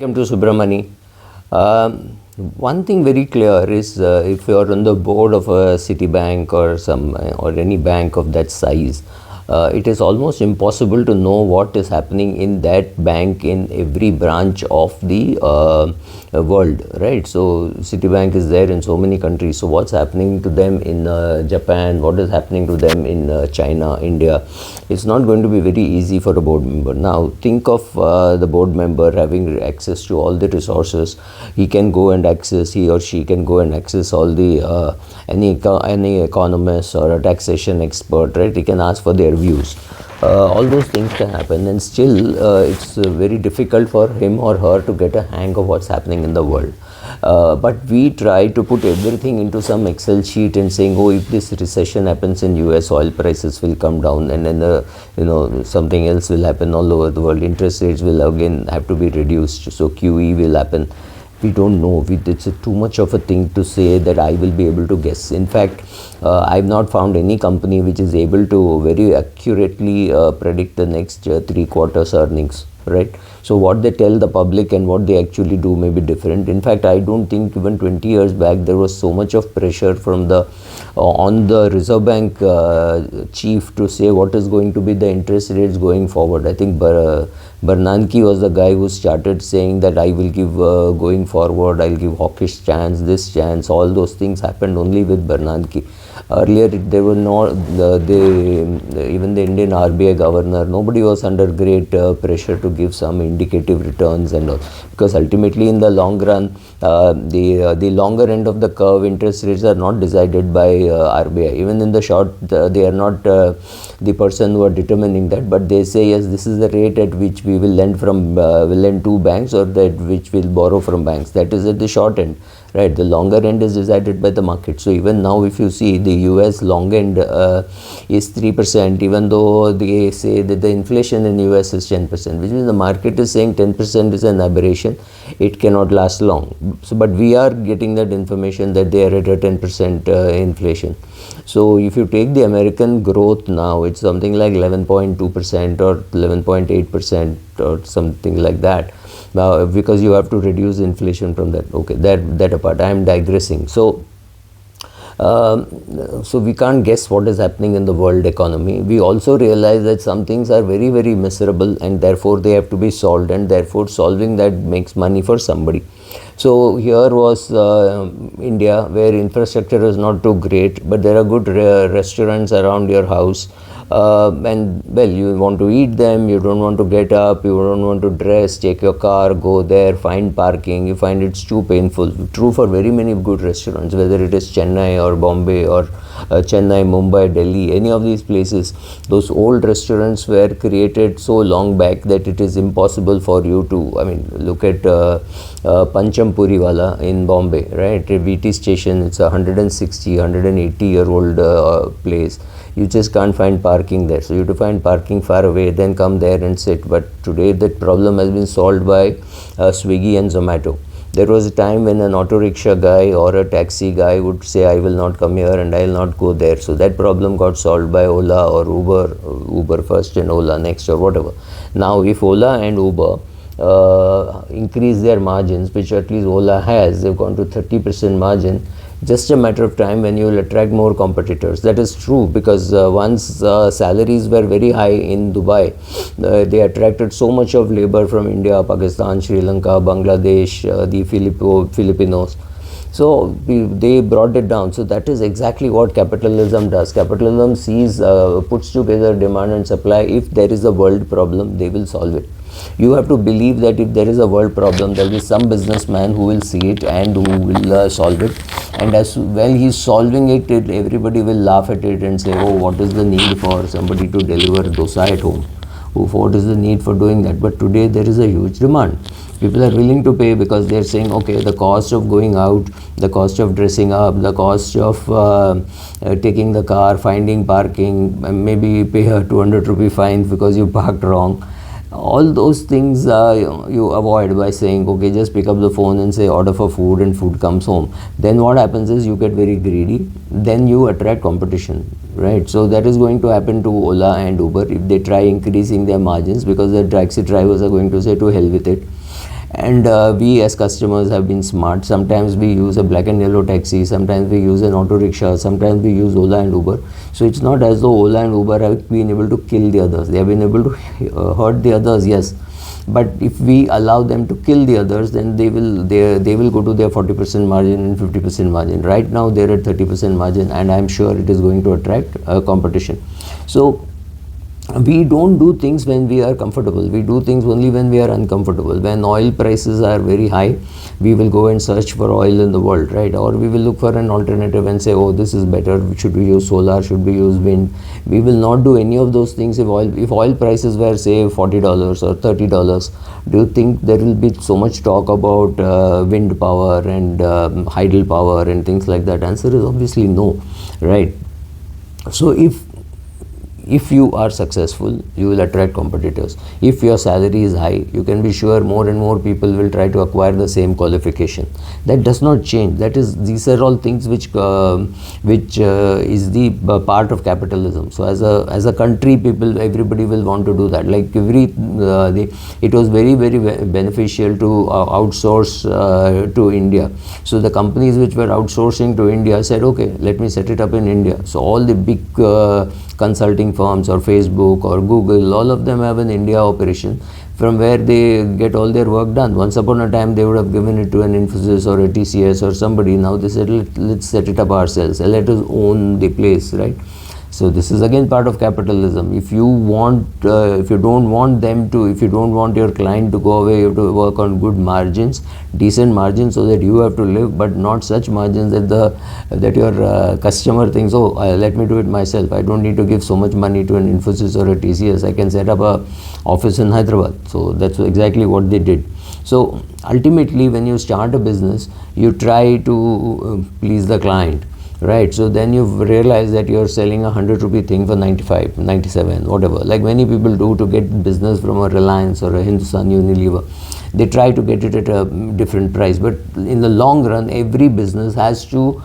Welcome to Subramani. One thing very clear is if you are on the board of a Citibank or any bank of that size, it is almost impossible to know what is happening in that bank in every branch of the world, right? So Citibank is there in so many countries. So what's happening to them in Japan? What is happening to them in China, India? It's not going to be very easy for a board member. Now think of the board member having access to all the resources. He or she can go and access all the any economist or a taxation expert, right? He can ask for their views. All those things can happen, and still it's very difficult for him or her to get a hang of what's happening in the world. But we try to put everything into some Excel sheet and saying, oh, if this recession happens in US, oil prices will come down, and then something else will happen all over the world. Interest rates will again have to be reduced, so QE will happen. We don't know. It's too much of a thing to say that I will be able to guess. In fact, I've not found any company which is able to very accurately predict the next 3 quarters earnings, right? So what they tell the public and what they actually do may be different. In fact, I don't think even 20 years back there was so much of pressure from the on the Reserve Bank chief to say what is going to be the interest rates going forward. I think Bernanke was the guy who started saying that I will give going forward, I'll give hawkish chance, this chance. All those things happened only with Bernanke. Earlier, there were even the Indian RBI governor, nobody was under great pressure to give some indicative returns and all, because ultimately in the long run, the longer end of the curve, interest rates are not decided by RBI. Even in the short, they are not the person who are determining that, but they say yes, this is the rate at which we will lend to banks, or that which will borrow from banks. That is at the short end. Right, the longer end is decided by the market. So even now, if you see, the US long end is 3%, even though they say that the inflation in US is 10%, which means the market is saying 10% is an aberration. It cannot last long. So, but we are getting that information that they are at a 10% inflation. So if you take the American growth now, it's something like 11.2% or 11.8% or something like that. Now, because you have to reduce inflation from that. Okay, that apart, I am digressing. So we can't guess what is happening in the world economy. We also realize that some things are very, very miserable, and therefore they have to be solved, and therefore solving that makes money for somebody. So here was India, where infrastructure is not too great, but there are good restaurants around your house. And well, you want to eat them, you don't want to get up, you don't want to dress, take your car, go there, find parking. You find it's too painful. True for very many good restaurants, whether it is Chennai or Bombay or Chennai, Mumbai, Delhi, any of these places. Those old restaurants were created so long back that it is impossible for you to, I mean, look at Pancham Puriwala in Bombay, right? VT station, it's a 180-year-old place. You just can't find parking there, so you have to find parking far away, then come there and sit. But today that problem has been solved by Swiggy and Zomato. There was a time when an auto rickshaw guy or a taxi guy would say, I will not come here and I will not go there. So that problem got solved by Ola or Uber first and Ola next or whatever. Now if Ola and Uber increase their margins, which at least Ola has, they've gone to 30% margin, just a matter of time when you will attract more competitors. That is true, because once salaries were very high in Dubai, they attracted so much of labor from India, Pakistan, Sri Lanka, Bangladesh, the Filipinos. So they brought it down. So that is exactly what capitalism does. Capitalism puts together demand and supply. If there is a world problem, they will solve it. You have to believe that if there is a world problem, there will be some businessman who will see it and who will solve it. And as well he's solving it, everybody will laugh at it and say, oh, what is the need for somebody to deliver dosa at home? What is the need for doing that? But today there is a huge demand. People are willing to pay because they're saying, okay, the cost of going out, the cost of dressing up, the cost of taking the car, finding parking, maybe pay a 200 rupee fine because you parked wrong. All those things you avoid by saying, okay, just pick up the phone and say order for food and food comes home. Then what happens is you get very greedy, then you attract competition, right? So that is going to happen to Ola and Uber if they try increasing their margins, because the taxi drivers are going to say to hell with it. And we as customers have been smart. Sometimes we use a black and yellow taxi, sometimes we use an auto rickshaw, sometimes we use Ola and Uber. So it's not as though Ola and Uber have been able to kill the others. They have been able to hurt the others, yes, but if we allow them to kill the others, then they will go to their 40% margin and 50% margin. Right now they're at 30% margin, and I'm sure it is going to attract competition. So we don't do things when we are comfortable. We do things only when we are uncomfortable. When oil prices are very high, we will go and search for oil in the world, right? Or we will look for an alternative and say, oh, this is better. Should we use solar? Should we use wind? We will not do any of those things if oil prices were, say, $40 or $30. Do you think there will be so much talk about wind power and hydropower and things like that? Answer is obviously no, right? So if you are successful, you will attract competitors. If your salary is high, you can be sure more and more people will try to acquire the same qualification. That does not change. These are all things which is the part of capitalism. So as a country, everybody will want to do that. Like it was very beneficial to outsource to India. So the companies which were outsourcing to India said, okay, let me set it up in India. So all the big consulting firms or Facebook or Google, all of them have an India operation from where they get all their work done. Once upon a time, they would have given it to an Infosys or a TCS or somebody. Now they said, let's set it up ourselves. Let us own the place, right? So this is again part of capitalism. If you don't want your client to go away, you have to work on good margins, decent margins, so that you have to live, but not such margins that your customer thinks, oh, let me do it myself. I don't need to give so much money to an Infosys or a TCS. I can set up a office in Hyderabad. So that's exactly what they did. So ultimately, when you start a business, you try to please the client. Right, so then you realize that you're selling a 100 rupee thing for 95, 97, whatever. Like many people do to get business from a Reliance or a Hindustan Unilever. They try to get it at a different price, but in the long run, every business has to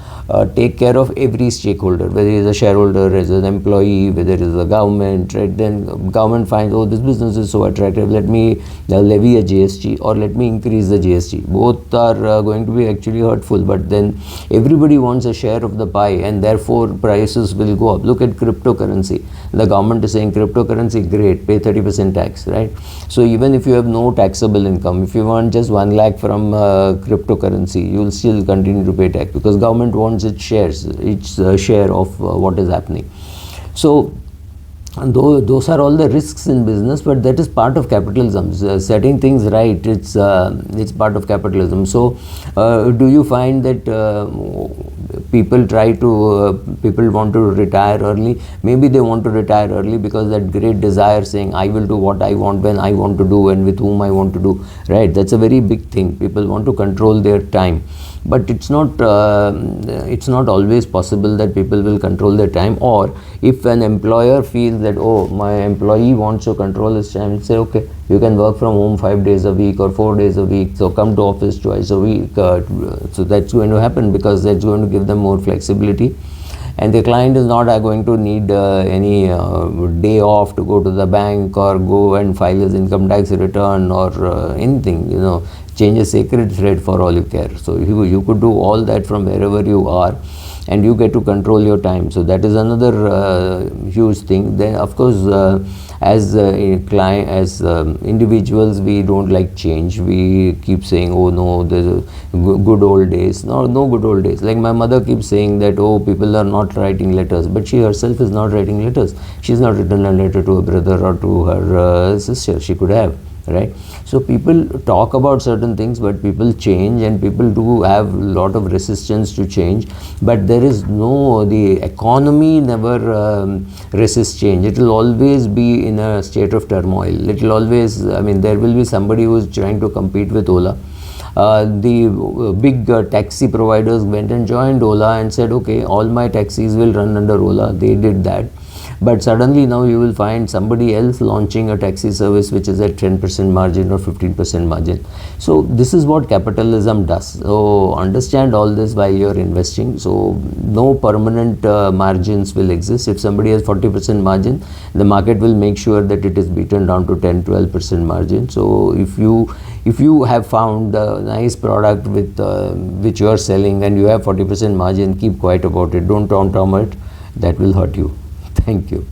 take care of every stakeholder, whether it's a shareholder, as an employee, whether it is a government, right? Then government finds, oh, this business is so attractive, let me levy a GST or let me increase the GST. Both are going to be actually hurtful, but then everybody wants a share of the pie, and therefore prices will go up. Look at cryptocurrency. The government is saying cryptocurrency, great, pay 30% tax, right? So even if you have no taxable income, if you want just 1 lakh from cryptocurrency, you will still continue to pay tax because government wants its share of what is happening. So and those are all the risks in business, but that is part of capitalism. Setting things right, it's part of capitalism. So do you find that people want to retire early? Maybe they want to retire early because that great desire saying, I will do what I want when I want to do and with whom I want to do, right? That's a very big thing. People want to control their time. But it's not always possible that people will control their time. Or if an employer feels that, oh, my employee wants to control his time, say, okay, you can work from home 5 days a week or 4 days a week, so come to office twice a week. So that's going to happen because that's going to give them more flexibility. And the client is not going to need any day off to go to the bank or go and file his income tax return or anything, change a sacred thread for all you care. So you could do all that from wherever you are, and you get to control your time. So that is another huge thing. Then of course, as individuals, we don't like change. We keep saying, oh no, there's good old days. No good old days. Like my mother keeps saying that, oh, people are not writing letters, but she herself is not writing letters. She's not written a letter to her brother or to her sister. She could have, right? So people talk about certain things, but people change, and people do have a lot of resistance to change. But the economy never resists change. It will always be in a state of turmoil. It will always, there will be somebody who is trying to compete with Ola. The big taxi providers went and joined Ola and said, okay, all my taxis will run under Ola. They did that. But suddenly now you will find somebody else launching a taxi service which is at 10% margin or 15% margin. So this is what capitalism does. So understand all this while you're investing. So no permanent margins will exist. If somebody has 40% margin, the market will make sure that it is beaten down to 10-12% margin. So if you If you have found a nice product with which you are selling and you have 40% margin, keep quiet about it. Don't taunt on it. That will hurt you. Thank you.